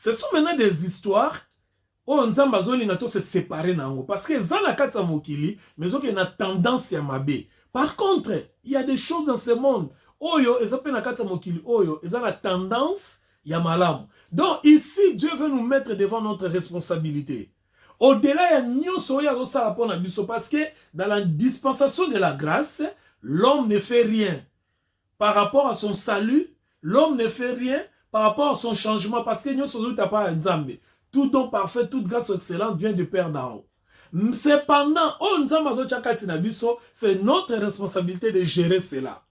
Ce sont maintenant des histoires où on se séparer nango parce que ça na kati ya mokili mais ok na tendance ya mabe. Par contre, il y a des choses dans ce monde oyo ezape na kati ya mokili oyo eza na tendance ya malamu. Donc ici Dieu veut nous mettre devant notre responsabilité. Au-delà ya nyonso oyo azosala pona biso parce que dans la dispensation de la grâce, l'homme ne fait rien par rapport à son salut, l'homme ne fait rien par rapport à son changement parce que nyonso oyo tapa nzambe. Tout don parfait, toute grâce excellente vient du Père d'en haut. Cependant, c'est notre responsabilité de gérer cela.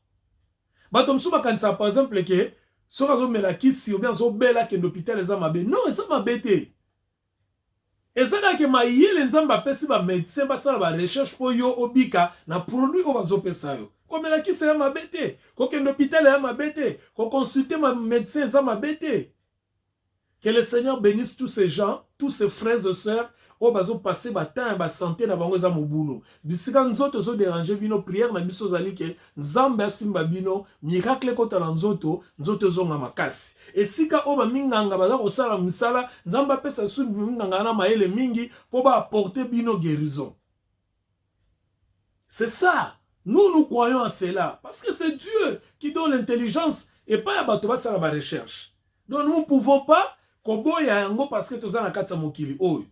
Par exemple, que si on a kisi ou bien on bela que l'hôpital est amabe, non, c'est mabete. Et ça que ma yele nzamba pesi ba médecin ba sala ba recherche pour yo obika na produit o bazo pesa yo. Comme la kisi est mabete, ko que l'hôpital est mabete, ko consulter ma médecin est mabete. Que le Seigneur bénisse tous ces gens, tous ces frères et sœurs, au bazo passer ba temps ba santé na bango za mobulo. Bisika nzoto zo déranger bino prière na biso zali ke nzambe asimba bino miracle kota na nzoto zo nga makasi. Et sika o ba minganga baza ko sala misala nzamba pesa su minganga na maele mingi po ba apporter bino guérison. C'est ça. Nous croyons à cela parce que c'est Dieu qui donne l'intelligence et pas ya bato ba sala ba recherche. Donc nous ne pouvons pas koboya yango parce que toza na kati ya mokili oyo.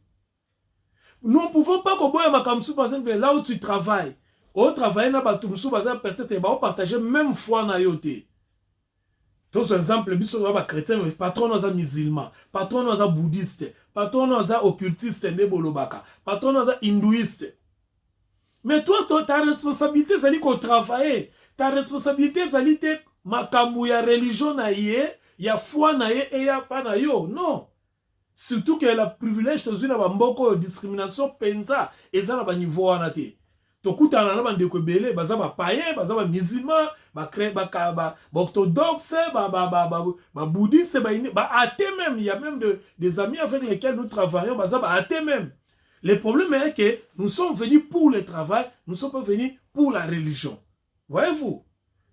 Nous ne pouvons pas koboya makamsu par exemple là où tu travailles. Au travail na bato musu baza peut-être ba partager même foi na yo te. Tous exemple biso ba chrétien mais patron na za musulman, patron na za bouddhiste, patron na za occultiste ne bolobaka, patron na za hindouiste. Mais toi ta responsabilité c'est qu'on travaille. Ta responsabilité c'est makambu ya religion na ye. Il y a foi na ye et il y a pas na yo. Non. Surtout que la privilège de na bamboko discrimination penza et ça na ba niveau wana te. Tokuta na ba ndeko belé baza ba païen, baza ba musulman, ba orthodoxe, ba bouddhiste, ba athée même, il y a même des amis avec lesquels nous travaillons, baza ba athée même. Le problème est que nous sommes venus pour le travail, nous ne sommes pas venus pour la religion. Voyez-vous?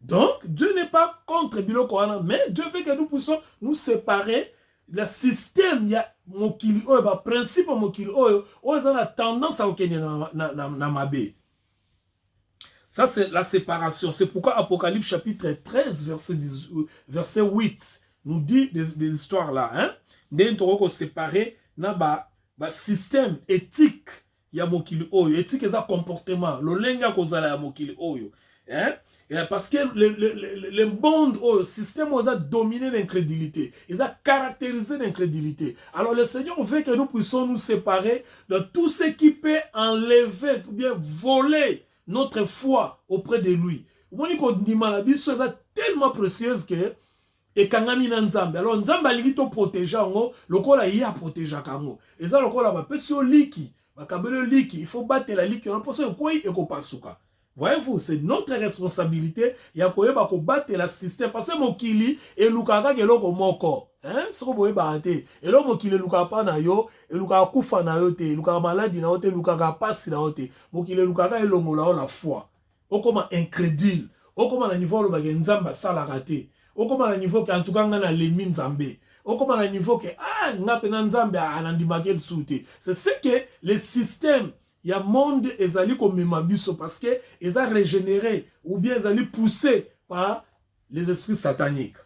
Donc, Dieu n'est pas contre Biloko wana, mais Dieu veut que nous puissions nous séparer. Le système, il y a mokili oyo, ba principe mokili oyo, oyo a tendance à okene na mabe. Ça, c'est la séparation. C'est pourquoi Apocalypse chapitre 13, verset 8, nous dit de l'histoire là. Hein? Nous devons séparer na système éthique ya mokili oyo. Éthique, c'est un comportement. Le lenga kozala ya mokili oyo. Hein? Parce que le monde, le système, ils ont dominé l'incrédulité. Ils ont caractérisé l'incrédulité. Alors le Seigneur veut que nous puissions nous séparer de tout ce qui peut enlever ou bien voler notre foi auprès de lui. C'est tellement précieuse que et kangami na nzambe. Alors nzambe alingi to protéger ngo, lokola ya protéger kango. Et ça lokola ba pesio liki, ba kabelo liki, il faut battre la liki, on pense ko yi ekopasuka. Voyez-vous, c'est notre responsabilité. Il y a quoi ko battre la système parce que mokili et lukaka keloko moko. Hein? Ce ko ba ate. Et lo mokili lukaka pa na yo, et lukaka kufa na yo te, lukaka maladie na yo te, lukaka pasi na yo te. Mokili lukaka elongola la foi. Okoma incrédule. Okoma na niveau lo ba nzamba sala raté. Okoma na niveau que en tout cas ngana lemi nzambe. Okoma na niveau que ngape na nzambe anandimake le soute. C'est ce que le système il y a monde ezali comme mabiso parce que ils ont régénéré ou bien ils ont poussé par les esprits sataniques.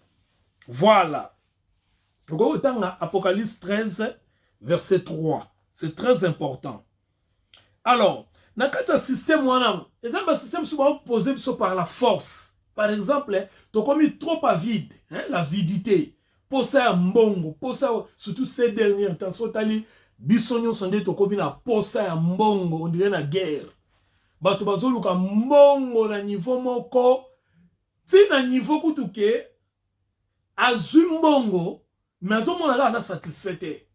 Voilà. Donc autant Apocalypse 13 verset 3, c'est très important. Alors, dans le système wana, un système souvent posé par la force. Par exemple, tu as commis trop à vide, hein, la vidité. Poser à mbongo, poser surtout ces derniers temps, bisonyo sonde tokobi na posa ya mbongo, on dirait na guerre. Bato bazoluka mbongo na niveau moko, ti na niveau kutuke, azu mbongo, mais azomona la aza satisfait.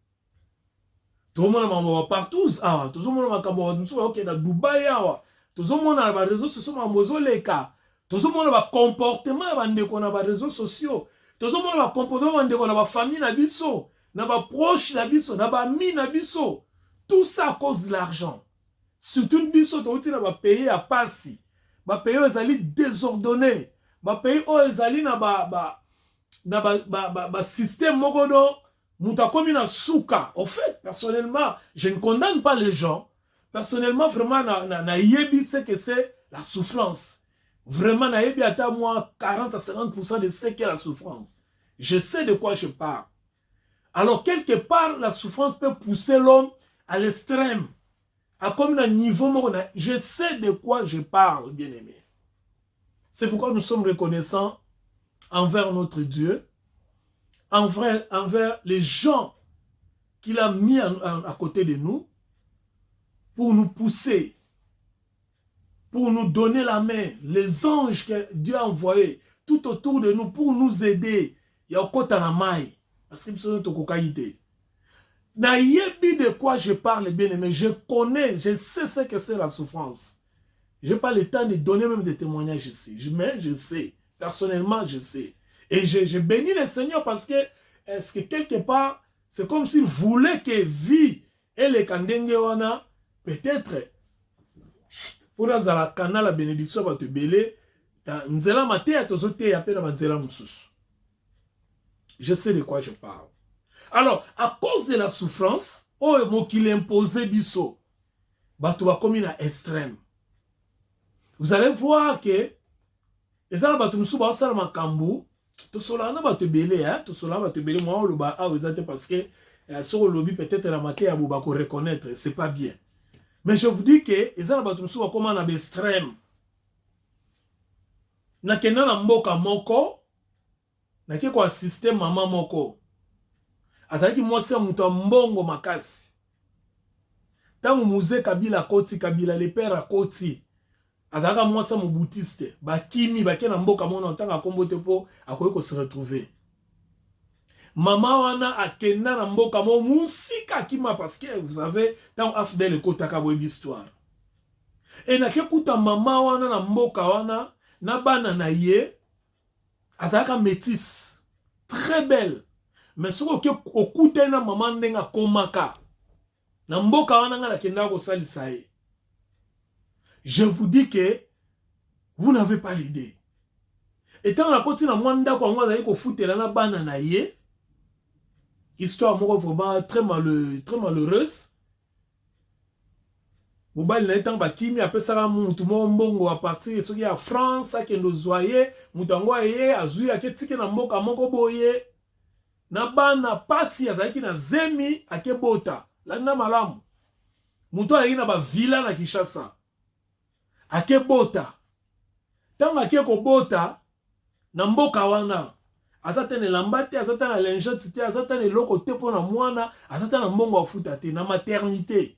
Tozomona mambo partout, awa, tozomona makambo bato ok na Dubai awa, tozomona ba réseaux sociaux mambo zoleka, tozomona ba comportement ya bandeko na ba réseaux sociaux, tozomona ba comportement ya bandeko na ba famille na biso. Na ba proche na biso, na ba mi na biso. Tout ça à cause de l'argent. Surtout une biso, tu na ba pays à passi. Ba pays aux alliés désordonnés. Ba pays aux alliés na ba système mogodo. Mouta comme une souka. Au fait, personnellement, je ne condamne pas les gens. Personnellement, vraiment, na yebi c'est que c'est la souffrance. Vraiment, na yebi à moi 40 à 50% de ce qu'est la souffrance. Je sais de quoi je parle. Alors, quelque part, la souffrance peut pousser l'homme à l'extrême. À comme un niveau, je sais de quoi je parle, bien-aimé. C'est pourquoi nous sommes reconnaissants envers notre Dieu, envers les gens qu'il a mis à côté de nous, pour nous pousser, pour nous donner la main, les anges que Dieu a envoyés tout autour de nous pour nous aider. Il y a kota na mai. Parce que nous sommes tokokaïté. Na yebi de quoi je parle, bien aimé. Je connais, je sais ce que c'est la souffrance. Je n'ai pas le temps de donner même des témoignages ici. Mais je sais. Personnellement, je sais. Et je bénis le Seigneur parce que, est-ce que quelque part, c'est comme s'il voulait que vie et les kandengewana, peut-être, pour la canal la bénédiction va te belé, nzela maté tozote ya pena nzela mususu. Je sais de quoi je parle. Alors, à cause de la souffrance, oh mo qu'il imposé biso, bato ba comme une extrême. Vous allez voir que les gens bato musu ba sala makambu, to solana bato belé hein, to solana bato belé moi le ba a parce que sur le lobby peut-être la maté ya ba ko reconnaître, c'est pas bien. Mais je vous dis que les gens bato musu ba comme un extrême. Na kena na mboka moko na ke ko assister maman moko azalaki mwasi muto mbongo makasi tangu muze Kabila koti Kabila le père akoti azalaka mwasi mu boutiste bakimi bake na mboka mona otanga kombo te po akoyi ko se retrouver mama wana akenda na mboka mo musika akima parce que vous savez tangu afdel kotaka boyebi histoire et na ke kuta mama wana na mboka wana na bana na ye azalaka métisse très belle mais ce que okute na maman ndenga komaka na mboka wana nga nakenda ko salisa ye. Je vous dis que vous n'avez pas l'idée. Et tant la koti na mwanda ko ngwa na ko futela na bana na ye histoire moko vraiment très malheureuse. Mobali na etang bakimi apesaka mutu mbongo a partir soki ya France akendo zoyer mutango ye azui aketike na mboka moko boye na bana pasi azalaki na zemi akebota landa malamu mutu ayaki na ba villa na Kinshasa akebota tanga akeko bota na mboka wana azata ne lambate azata na lingette te azata ne loko te pona mwana azata na mbongo afuta te na maternité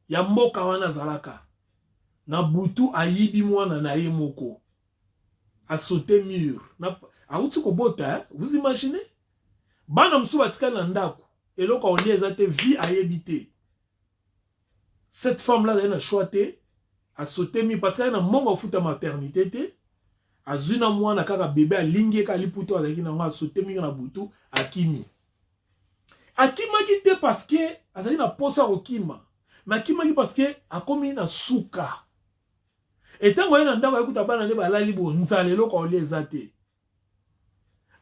ya mboka wana zalaka na butu ayibi mwana na ye moko a sauté mur na auti ko bota vous imaginez bana msu batika na ndako eloko on les a te vie ayebi te cette femme là elle a choisi a sauté mur parce qu'elle a mbongo afuta maternité te azuna mwana kaka bébé alingi ka liputo azaki na nga sauté mur na butu akimi te parce que azali na posa okima mais akimaki parce que akomi na suka etango na ndako ekuta bana ne balali bo nzala eloko oli ezate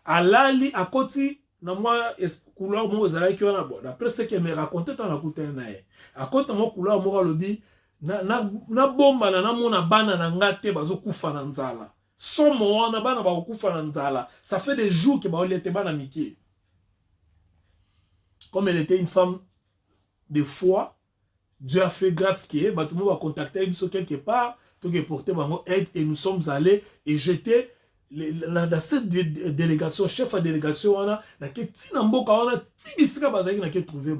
alali akoti na moi couleur mo ezalaki wana bon d'après ce que me racontait dans la kutana nae akota mo couleur mo lobi na bomba na mona bana na ngate bazokufa na nzala somo wana bana bakokufa na nzala ça fait des jours que baoli ete bana miki comme elle était une femme de foi. Dieu a fait grâce qui est, bah, tout le monde va contacter quelque part, tout est porté aide et nous sommes allés et j'étais dans cette délégation, chef de délégation, on a trouvé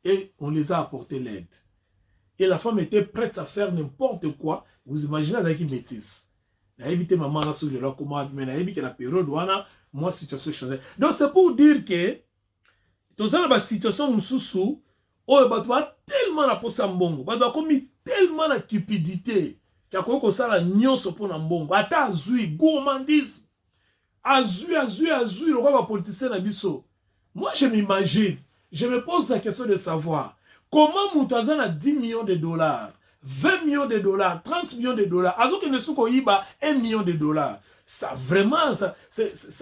et on les a apporté l'aide. Et la femme était prête à faire n'importe quoi. Vous imaginez avec une bêtise. Maman a soulevé là comment mais la période moi situation changeait. Donc c'est pour dire que dans la situation sous oh, bah, tu as tellement la posa mbongo, bah, tu as commis tellement la cupidité, qu'il y a quoi ça la nyonso pour mbongo, ata azui, gourmandisme, azui, le roi va politicien na biso. Moi, je m'imagine, je me pose la question de savoir, comment Moutazan a 10 millions de dollars, 20 millions de dollars, 30 millions de dollars, azo que ne souko yiba 1 million de dollars. Ça vraiment, ça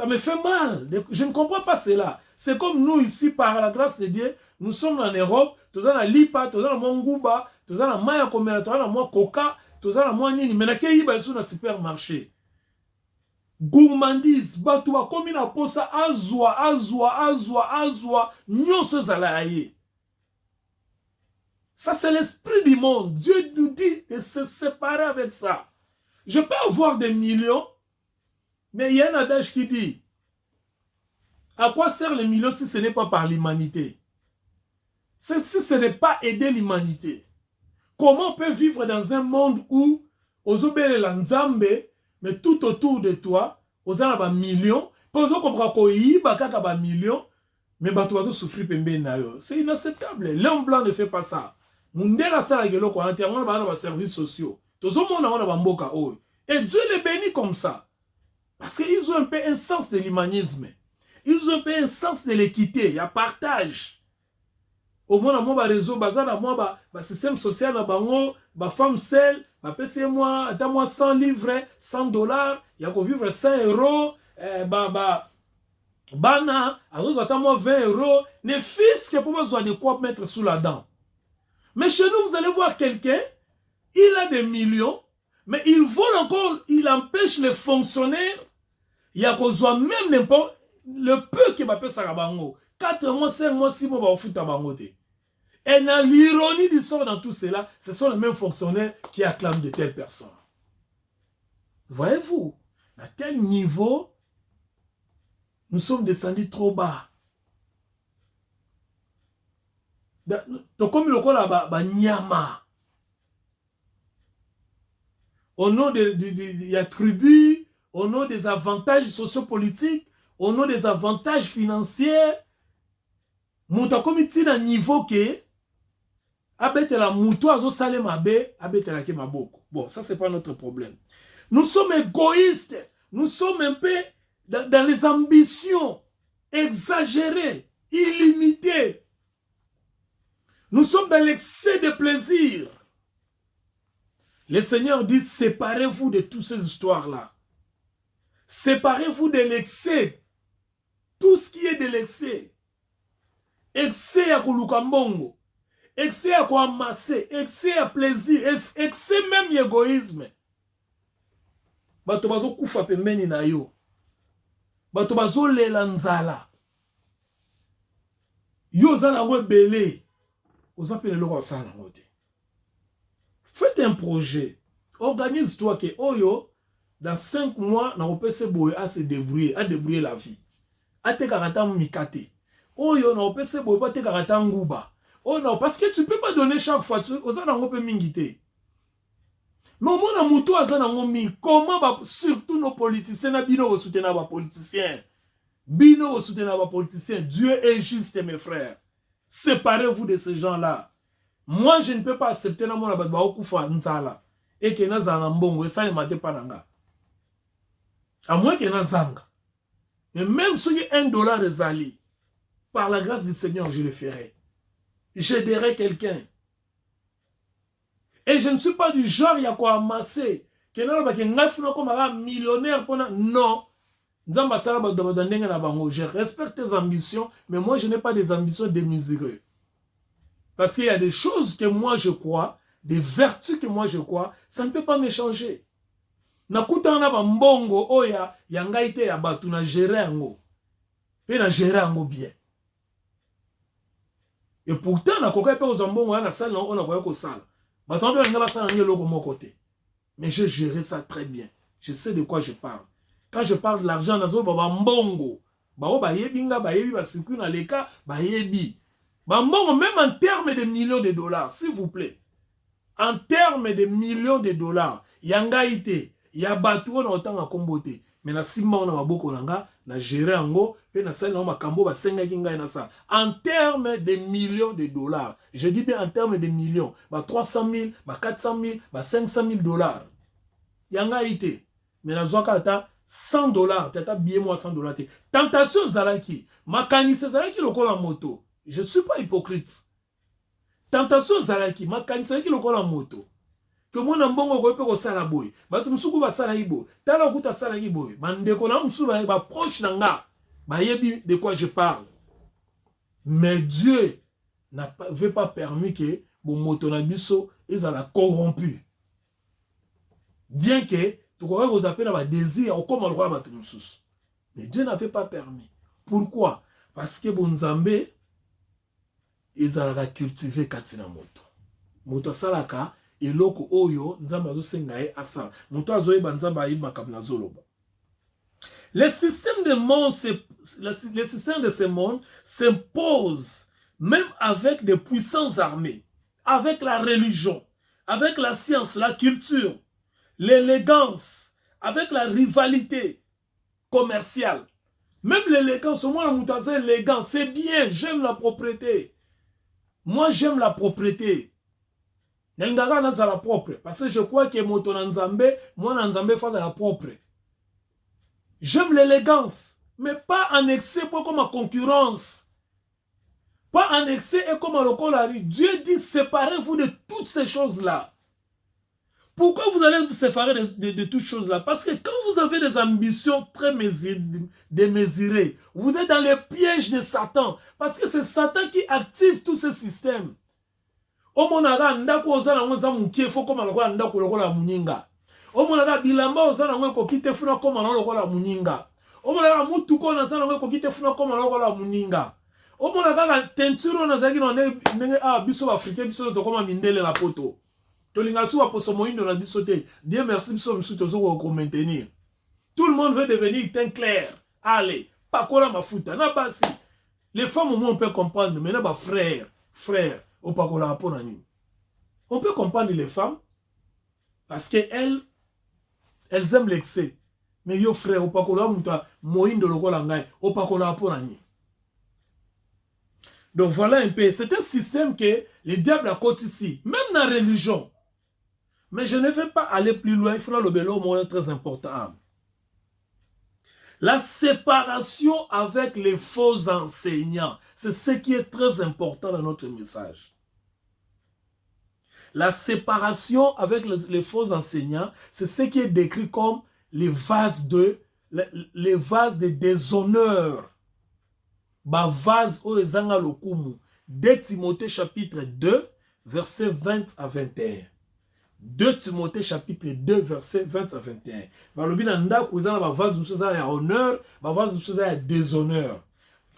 me fait mal. Je ne comprends pas cela. C'est comme nous ici, par la grâce de Dieu, nous sommes en Europe, tous en Lipa, tous en Mongouba, tous en Maya Komera, tous en Coca, tous en Nini, mais il y a un supermarché. Gourmandise, Batoua, comme il a posé azwa, nyonso zalaye. Ça, c'est l'esprit du monde. Dieu nous dit de se séparer avec ça. Je peux avoir des millions, mais il y a un adage qui dit, à quoi sert les millions si ce n'est pas par l'humanité? Si ce n'est pas aider l'humanité. Comment on peut vivre dans un monde où, aux obéles l'anzambe, mais tout autour de toi, aux a millions, aux comprend qu'on millions, mais bateau souffrir pembe na yo. C'est inacceptable. L'homme blanc ne fait pas ça. Mundela sala gelo ko entièrement ba services sociaux. Tous au monde on a mboka oh. Et Dieu les bénit comme ça. Parce qu'ils ont un peu un sens de l'humanisme. Ils ont un peu un sens de l'équité, il y a partage. Au moins à moi réseau bazar à moi système social na bango, femme seule, PC moi, attends moi 100 livres, 100 dollars, il y a qu'on vivre 100 euros, bana, attends moi 20 euros, ne fils que pour besoin de quoi mettre sous la dent. Mais chez nous, vous allez voir quelqu'un, il a des millions, mais il vole encore, il empêche les fonctionnaires, il y a qu'on soit même n'importe, le peu qui m'appelle Sarabango, 4 mois, 5 mois, 6 mois, on va foutre à Bangote. Et dans l'ironie du sort dans tout cela, ce sont les mêmes fonctionnaires qui acclament de telles personnes. Voyez-vous, à quel niveau nous sommes descendus trop bas. Comme le col là Nyama. Au nom des attributs, au nom des avantages sociopolitiques, au nom des avantages financiers, nous avons comme un niveau que abetela muto azo sale mabe, abetela ke maboko. Bon, ça c'est pas notre problème. Nous sommes égoïstes, nous sommes un peu dans les ambitions exagérées, illimitées. Nous sommes dans l'excès de plaisir. Le Seigneur dit, séparez-vous de toutes ces histoires-là. Séparez-vous de l'excès. Tout ce qui est de l'excès. Excès à Kulukambongo. Excès à quoi amasser. Excès à plaisir. Excès même égoïsme. Bato bazo kufa pembeni na yo. Bato bazo lela nzala. Yo zana ngwe belé. Oza pele loko sala ngote. Faites un projet. Organise-toi que Oyo, dans 5 mois, na opese boye à se débrouiller, à débrouiller la vie. À te karata mikate. Oyo, na opese boye pa te karata nguba. Oh non, parce que tu ne peux pas donner chaque fois. Aux gens peut mingiter. Mais au moins, muto comment surtout nos politiciens, bino soutenir les politiciens. Bino soutenir les politiciens. Dieu est juste, mes frères. Séparez-vous de ces gens-là. Moi, je ne peux pas accepter na mona ba okufa nzala et que na zanga mbongo et ça ne mate pas nanga. À moins que na zanga. Mais même si $1 est allé, par la grâce du Seigneur, je le ferai. J'aiderai quelqu'un. Et je ne suis pas du genre il y a quoi amasser. Que millionnaire non. Je respecte tes ambitions, mais moi je n'ai pas des ambitions démesurées. Parce qu'il y a des choses que moi je crois, des vertus que moi je crois, ça ne peut pas me changer. Nakuta na mbongo oya yangaite ya batu na gérer ango. Et na gérer ango bien. Et pourtant na koka pe ozambongo na sala on a koya ko sala. Bato na ngaba sala ngelo ko mon côté. Mais j'ai géré ça très bien. Je sais de quoi je parle. Quand je parle de l'argent nazo baba mbongo, ba o ba yebinga ba yebi ba circuit na leka ba yebi. Bambongo, même en termes de millions de dollars, s'il vous plaît. En termes de millions de dollars, yangaite, yabatu on a autant à comboter. Mais na simba on a maboko nanga, na gérer ango, pe na sel na makambo ba senga kinga na sa. En termes de millions de dollars, je dis bien en termes de millions, ba 300 000, ba 400 000, ba 500 000 dollars. Yangaite, mais na zwaka ata $100, tata bien moi $100. Tentation zalaki, makanise zalaki lokola moto. Je ne suis pas hypocrite. Tentation zalaki, ma kanisa ki lokola moto. que moi n'ambongo ko pe ko sala boy ba tu musuku ba sala ibo tala okuta sala ibo bande ko na musu ba proche nanga ba yebi de quoi je parle. Mais Dieu n'avait pas permis que bon motonabiso ils allaient corrompu. Bien que tu crois que vous appelez à désir ou comme on le voit à mais Dieu n'avait pas permis. Pourquoi? Parce que bon Nzambe ils allaient cultiver katina moto. Moto salaka eloko oyo Nzambe azo sengaye asa. Moto azo yeba Nzambe ayiba kabna zoloba. Les systèmes de ce monde s'imposent même avec des puissances armées, avec la religion, avec la science, la culture, l'élégance, avec la rivalité commerciale. Même l'élégance, moi, la élégant, c'est bien, j'aime la propriété. Moi, j'aime la propriété. N'engara n'a la propre. Parce que je crois que moto Nzambe, moi, Nzambe fait la propre. J'aime l'élégance, mais pas en excès pour comme en concurrence. Pas en excès et comme le col. Dieu dit, séparez-vous de toutes ces choses-là. Pourquoi vous allez vous séparer de toutes ces choses-là? Parce que quand vous avez des ambitions très démesurées, vous êtes dans les pièges de Satan. Parce que c'est Satan qui active tous ces systèmes. Omonara ndako ozana ngoza mukie fo comme le roi ndako lokola muninga. Omonaka bilamba ozana ngwe kokite funa koma na lokola muninga. Omonaka mutuko na sana ngwe kokite funa koma na lokola muninga. Omonaka la teinture na zaki na ndenge biso africain biso to koma mindele la poto. To linga su aposo moindo na biso te. Dieu merci biso msu to zo ko maintenir. Tout le monde veut devenir teint clair. Allez, pakola mafuta na basi. Les femmes au moins on peut comprendre mais na ba frère au pakola pona ni. On peut comprendre les femmes parce que elles aiment l'excès. Mais yo frère, opakola muta moindo lokola ngai, opakola ponani. Donc voilà un peu, c'est un système que le diable a côté ici, même dans la religion. Mais je ne vais pas aller plus loin, il faudra le bélo moins très important. La séparation avec les faux enseignants, c'est ce qui est très important dans notre message. La séparation avec les faux enseignants, c'est ce qui est décrit comme les vases de déshonneur. Ba vase o ezanga lokumu. 2 Timothée chapitre 2, verset 20 à 21. 2 Timothée chapitre 2, verset 20 à 21. Ba lobi na ndako ezanga ba vase musuza ya honneur, ba vase musuza ya déshonneur.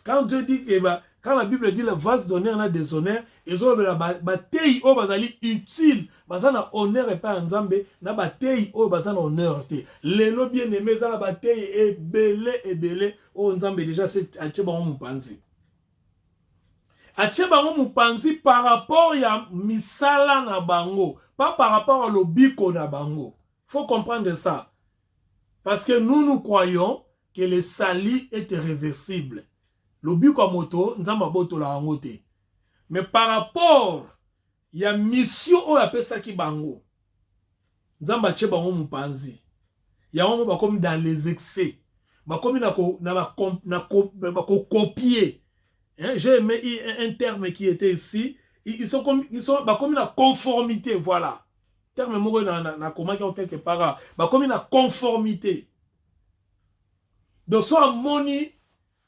Quand Dieu dit que quand la Bible dit le vase d'honneur na déshonneur, ils ont ba tei o bazali utile, bazana honneur et pas nzambe, na ba tei o bazana honneur te. Lelo bien aimé za ba tei et belé o nzambe déjà c'est atcheba mo mupanzi. Atcheba mo mupanzi par rapport ya misala na bango, pas par rapport à l'obiko na bango. Faut comprendre ça. Parce que nous croyons que le salut est irréversible. Lobi kwa moto, nzamba boto la angote. Mais par rapport, il y a mission ou appelle ça qui bango. Nzamba tche bango mupanzi. Il y a un comme dans les excès. Comme na copier. J'ai aimé un terme qui était ici. Ils sont comme la conformité, voilà. Terme moko na comment quelque part. Comme la conformité. Donc soit moni.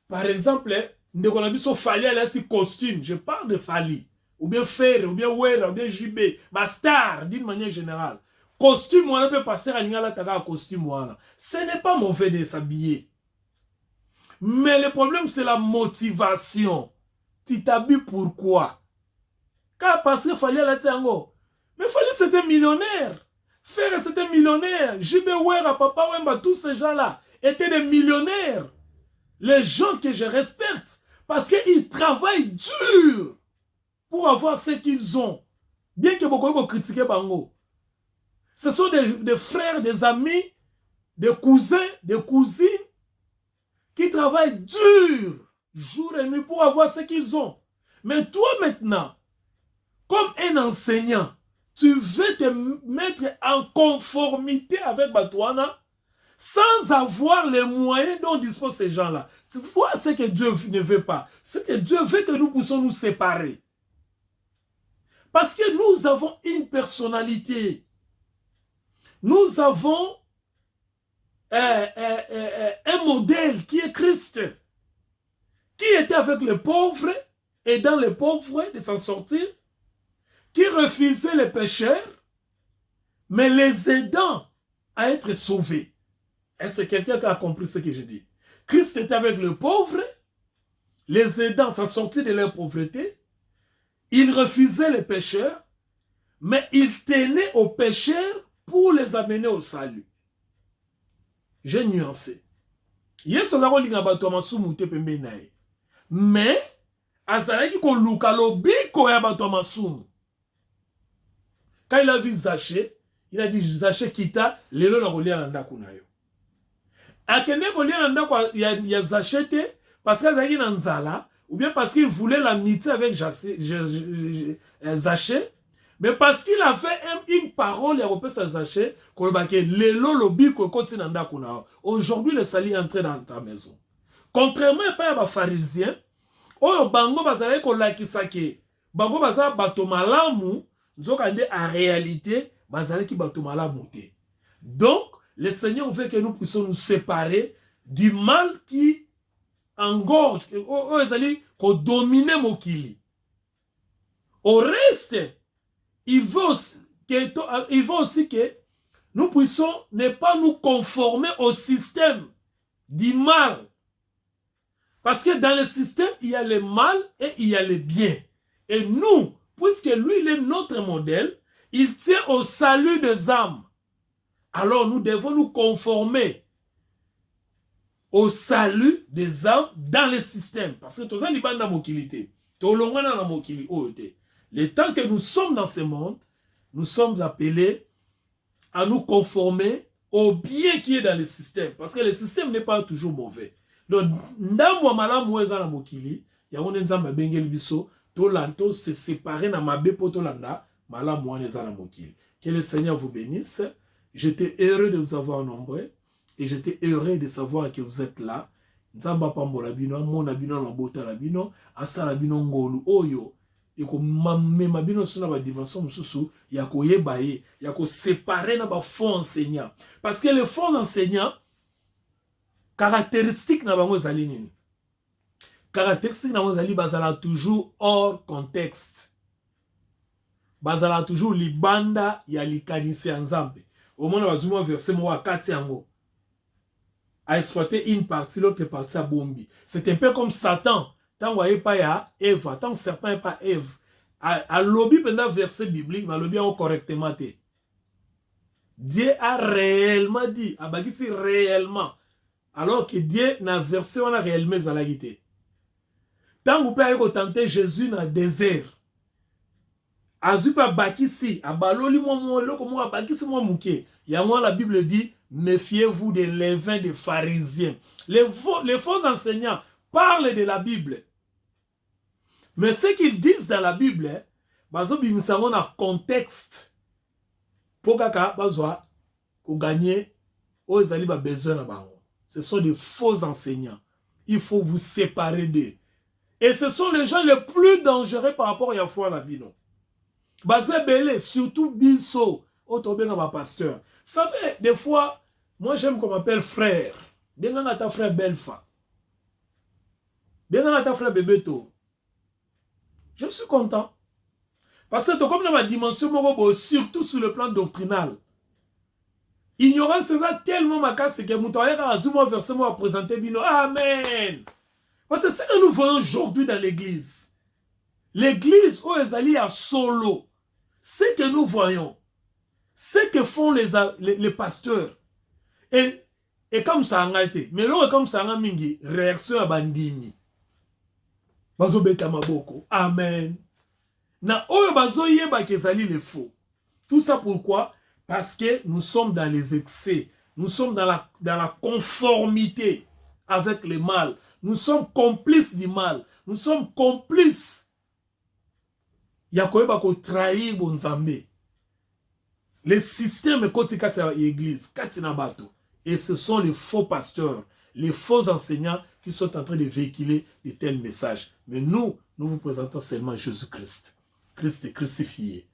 Par exemple, ndeko na biso Fali a un costume, je parle de Fali, ou bien Fer, ou bien Wera, ou bien JB, ma star d'une manière générale. Costume, on peut passer à l'ingala taga costume. Ce n'est pas mauvais de s'habiller. Mais le problème, c'est la motivation. Tu t'habilles pourquoi? Car parce que Fali a tango. Mais Fali c'était millionnaire. Fer c'était millionnaire. JB Wera, Papa Wemba, tous ces gens-là étaient des millionnaires. Les gens que je respecte, parce qu'ils travaillent dur pour avoir ce qu'ils ont. Bien que beaucoup de critiquer Bango. Ce sont des frères, des amis, des cousins, des cousines qui travaillent dur, jour et nuit, pour avoir ce qu'ils ont. Mais toi maintenant, comme un enseignant, tu veux te mettre en conformité avec Batouana, sans avoir les moyens dont disposent ces gens-là. Tu vois ce que Dieu ne veut pas. Ce que Dieu veut que nous puissions nous séparer. Parce que nous avons une personnalité. Nous avons un modèle qui est Christ, qui était avec les pauvres, aidant les pauvres de s'en sortir, qui refusait les pécheurs, mais les aidant à être sauvés. Est-ce que quelqu'un a compris ce que je dis? Christ était avec les pauvres, les aidant à sortir de leur pauvreté. Il refusait les pécheurs, mais il tenait aux pécheurs pour les amener au salut. J'ai nuancé. Yesu na kolinga bato masumu te pembe nae. Mais azalaki ko luka lobiko ya bato masumu. Quand il a vu Zaché, il a dit Zaché kita lelo na kolia na ndako na yo. Akende kolia na ndako ya Zaché te parce qu'azalaki na nzala ou bien parce qu'il voulait l'amitié avec Zaché. Mais parce qu'il a fait une parole, il a repris sa Zaché, aujourd'hui le salut est entré dans ta maison. Contrairement à les pharisiens, oyo bango bazalaki kolakisa ke bango bazala bato malamu, nzokande en réalité bazalaki bato malamu te. Donc le Seigneur veut que nous puissions nous séparer du mal qui engorge, oyo ezali ko dominer mokili. Au reste, il veut aussi que nous puissions ne pas nous conformer au système du mal. Parce que dans le système, il y a le mal et il y a le bien. Et nous, puisque lui, il est notre modèle, il tient au salut des âmes. Alors nous devons nous conformer au salut des âmes dans le système. Parce que tout ça, il n'y a pas mokilité. Le temps que nous sommes dans ce monde, nous sommes appelés à nous conformer au bien qui est dans le système. Parce que le système n'est pas toujours mauvais. Donc, ndamwa malamu eza na mokili, ya wone nzamba bengeli biso, to se séparer na mabe po to landa, malamu wana eza na mokili. Que le Seigneur vous bénisse. J'étais heureux de vous avoir nombreux et j'étais heureux de savoir que vous êtes là. Nzamba pambola bino, amona bino na bota la bino, asala bino ngolu oyo. Et que ma bino suna ba dimension mususu ya ko yebaye ya ko séparer na ba faux enseignants parce que les faux enseignants caractéristique na bango ezali nini caractéristique na bango ezali bazala toujours hors contexte bazala toujours libanda ya likanisi ya Nzambe au moins bazuma verset mo wakati yango a exploiter une partie l'autre partie à bombi. C'est un peu comme Satan. Tant qu'on n'est pas à Eve, tant que serpent n'est pas Eve. À lobby pendant verset biblique, mais lobby correctement. Dieu a réellement dit, a bagisi réellement. Alors que Dieu n'a versé on a réellement zalagité. Tant qu'on peut tenter Jésus dans le désert. Azupa bakisi, a baloli mo loko mo bakisi mo muke. Yango la Bible dit méfiez-vous des levains des pharisiens. Les faux enseignants parlent de la Bible. Mais ce qu'ils disent dans la Bible, bazo bimisango na contexte. Pour kaka bazwa ko gagner o ezali ba besoin na bango. Ce sont des faux enseignants. Il faut vous séparer d'eux. Et ce sont les gens les plus dangereux par rapport à foi na bino. Bazé belé surtout biso otobenga ba pasteur. Ça fait des fois moi j'aime qu'on m'appelle frère. Benga ta frère Belfa. Benga ta frère Bebeto. Je suis content. Parce que comme dans ma dimension, surtout sur le plan doctrinal, ignorance c'est ça tellement ma casse que Moutaya a zoomé verset moi présenté bino. Amen. Parce que ce que nous voyons aujourd'hui dans l'église, l'église où les alliés à solo, ce que nous voyons, ce que font les pasteurs, et comme ça a été, mais là comme ça a mingi, réaction à bandimi. Bazo beta maboko. Amen. Na oyo bazo yeba kezali les faux. Tout ça pourquoi? Parce que nous sommes dans les excès. Nous sommes dans la conformité avec le mal. Nous sommes complices du mal. Nous sommes complices. Yakoyeba ko trahir bonzambe. Les systèmes koti kati ya église, kati na bato. Et ce sont les faux pasteurs, les faux enseignants qui sont en train de véhiculer de tels messages. Mais nous vous présentons seulement Jésus-Christ. Christ est crucifié.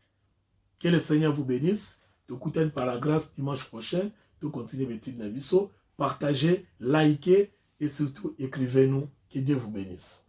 Que le Seigneur vous bénisse. Tokutani par la grâce dimanche prochain. To continuer l'étude Nabiso. Partagez, likez et surtout écrivez-nous. Que Dieu vous bénisse.